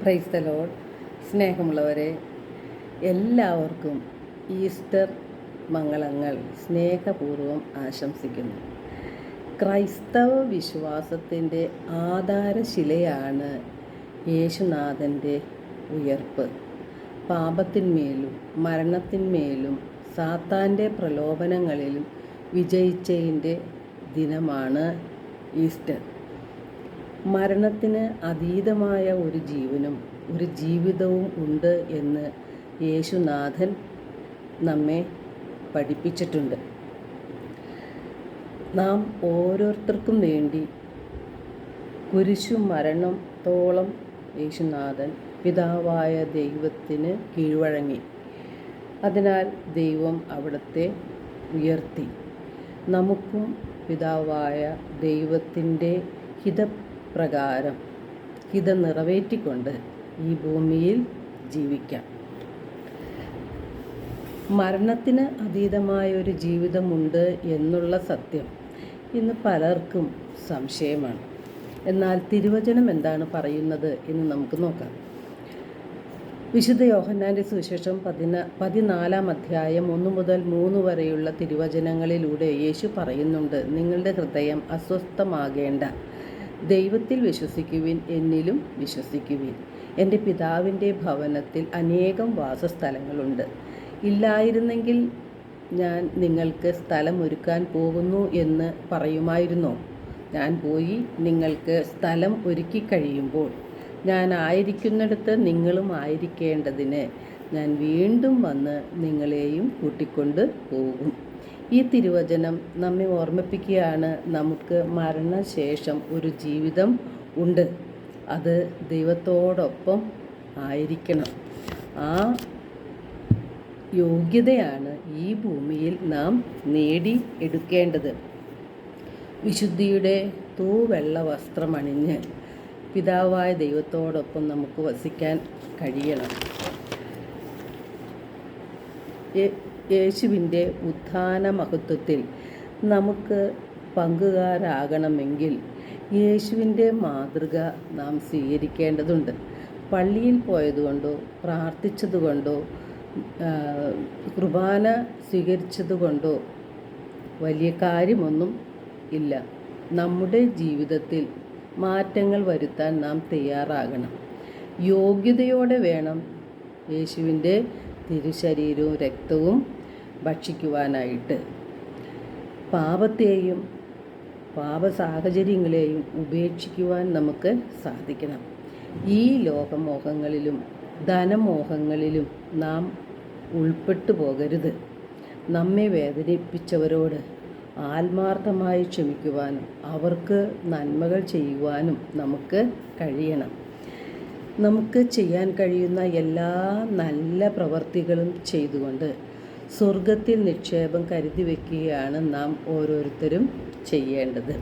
Praise the Lord. സ്നേഹമുള്ളവരെ, എല്ലാവർക്കും Easter മംഗളങ്ങൾ സ്നേഹപൂർവ്വം ആശംസിക്കുന്നു. ക്രൈസ്തവ വിശ്വാസത്തിൻ്റെ ആധാരശിലയാണ് യേശുനാഥൻ്റെ ഉയർപ്പ്. പാപത്തിന്മേലും മരണത്തിന്മേലും സാത്താൻ്റെ പ്രലോഭനങ്ങളിലും വിജയിച്ചതിൻ്റെ ദിനമാണ് ഈസ്റ്റർ. മരണത്തിന് അതീതമായ ഒരു ജീവനും ഒരു ജീവിതവും ഉണ്ട് എന്ന് യേശുനാഥൻ നമ്മെ പഠിപ്പിച്ചിട്ടുണ്ട്. നാം ഓരോരുത്തർക്കും വേണ്ടി കുരിശു മരണത്തോളം യേശുനാഥൻ പിതാവായ ദൈവത്തിന് കീഴ്വഴങ്ങി. അതിനാൽ ദൈവം അവിടുത്തെ ഉയർത്തി. നമുക്കും പിതാവായ ദൈവത്തിൻ്റെ ഹിതപ്രകാരം ഹിതം നിറവേറ്റിക്കൊണ്ട് ഈ ഭൂമിയിൽ ജീവിക്കാം. മരണത്തിന് അതീതമായ ഒരു ജീവിതമുണ്ട് എന്നുള്ള സത്യം ഇന്ന് പലർക്കും സംശയമാണ്. എന്നാൽ തിരുവചനം എന്താണ് പറയുന്നത് എന്ന് നമുക്ക് നോക്കാം. വിശുദ്ധ യോഹന്നാൻ്റെ സുവിശേഷം 14 അധ്യായം 1 മുതൽ 3 വരെയുള്ള തിരുവചനങ്ങളിലൂടെ യേശു പറയുന്നുണ്ട്, നിങ്ങളുടെ ഹൃദയം അസ്വസ്ഥമാകേണ്ട. ദൈവത്തിൽ വിശ്വസിക്കുവിൻ, എന്നിലും വിശ്വസിക്കുവിൻ. എൻ്റെ പിതാവിൻ്റെ ഭവനത്തിൽ അനേകം വാസസ്ഥലങ്ങളുണ്ട്. ഇല്ലായിരുന്നെങ്കിൽ ഞാൻ നിങ്ങൾക്ക് സ്ഥലമൊരുക്കാൻ പോകുന്നു എന്ന് പറയുമായിരുന്നോ? ഞാൻ പോയി നിങ്ങൾക്ക് സ്ഥലം ഒരുക്കി കഴിയുമ്പോൾ ഞാൻ ആയിരിക്കുന്നിടത്ത് നിങ്ങളും ആയിരിക്കേണ്ടതിന് ഞാൻ വീണ്ടും വന്ന് നിങ്ങളെയും കൂട്ടിക്കൊണ്ട് പോകും. ഈ തിരുവചനം നമ്മെ ഓർമ്മിപ്പിക്കുകയാണ്, നമുക്ക് മരണശേഷം ഒരു ജീവിതം ഉണ്ട്. അത് ദൈവത്തോടൊപ്പം ആയിരിക്കണം. ആ യോഗ്യതയാണ് ഈ ഭൂമിയിൽ നാം നേടിയെടുക്കേണ്ടത്. വിശുദ്ധിയുടെ തൂവെള്ള വസ്ത്രമണിഞ്ഞ് പിതാവായ ദൈവത്തോടൊപ്പം നമുക്ക് വസിക്കാൻ കഴിയണം. യേശുവിൻ്റെ ഉത്ഥാന മഹത്വത്തിൽ നമുക്ക് പങ്കുകാരാകണമെങ്കിൽ യേശുവിൻ്റെ മാതൃക നാം സ്വീകരിക്കേണ്ടതുണ്ട്. പള്ളിയിൽ പോയതുകൊണ്ടോ പ്രാർത്ഥിച്ചതുകൊണ്ടോ കുർബാന സ്വീകരിച്ചതുകൊണ്ടോ വലിയ കാര്യമൊന്നും ഇല്ല. നമ്മുടെ ജീവിതത്തിൽ മാറ്റങ്ങൾ വരുത്താൻ നാം തയ്യാറാകണം. യോഗ്യതയോടെ വേണം യേശുവിൻ്റെ തിരുശരീരവും രക്തവും ഭക്ഷിക്കുവാനായിട്ട്. പാപത്തെയും പാപ സാഹചര്യങ്ങളെയും ഉപേക്ഷിക്കുവാൻ നമുക്ക് സാധിക്കണം. ഈ ലോകമോഹങ്ങളിലും ധനമോഹങ്ങളിലും നാം ഉൾപ്പെട്ടു പോകരുത്. നമ്മെ വേദനിപ്പിച്ചവരോട് ആത്മാർത്ഥമായി ക്ഷമിക്കുവാനും അവർക്ക് നന്മകൾ ചെയ്യുവാനും നമുക്ക് കഴിയണം. നമുക്ക് ചെയ്യാൻ കഴിയുന്ന എല്ലാ നല്ല പ്രവർത്തികളും ചെയ്തുകൊണ്ട് സ്വർഗത്തിൽ നിക്ഷേപം കരുതി വയ്ക്കുകയാണ് നാം ഓരോരുത്തരും ചെയ്യേണ്ടത്.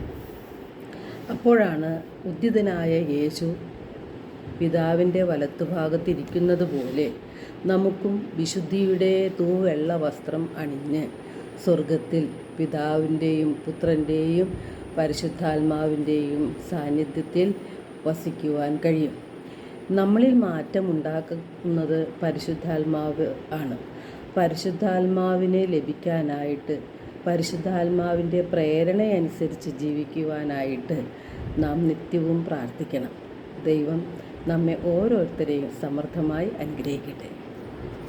അപ്പോഴാണ് ഉദ്ധിതനായ യേശു പിതാവിൻ്റെ വലത്തുഭാഗത്തിരിക്കുന്നത് പോലെ നമുക്കും വിശുദ്ധിയുടെ തൂവെള്ള വസ്ത്രം അണിഞ്ഞ് സ്വർഗത്തിൽ പിതാവിൻ്റെയും പുത്രൻ്റെയും പരിശുദ്ധാത്മാവിൻ്റെയും സാന്നിധ്യത്തിൽ വസിക്കുവാൻ കഴിയും. നമ്മളിൽ മാറ്റമുണ്ടാക്കുന്നത് പരിശുദ്ധാത്മാവ് ആണ്. പരിശുദ്ധാത്മാവിനെ ലഭിക്കാനായിട്ട് പരിശുദ്ധാത്മാവിൻ്റെ പ്രേരണയനുസരിച്ച് ജീവിക്കുവാനായിട്ട് നാം നിത്യവും പ്രാർത്ഥിക്കണം. ദൈവം നമ്മെ ഓരോരുത്തരെയും സമൃദ്ധമായി അനുഗ്രഹിക്കട്ടെ.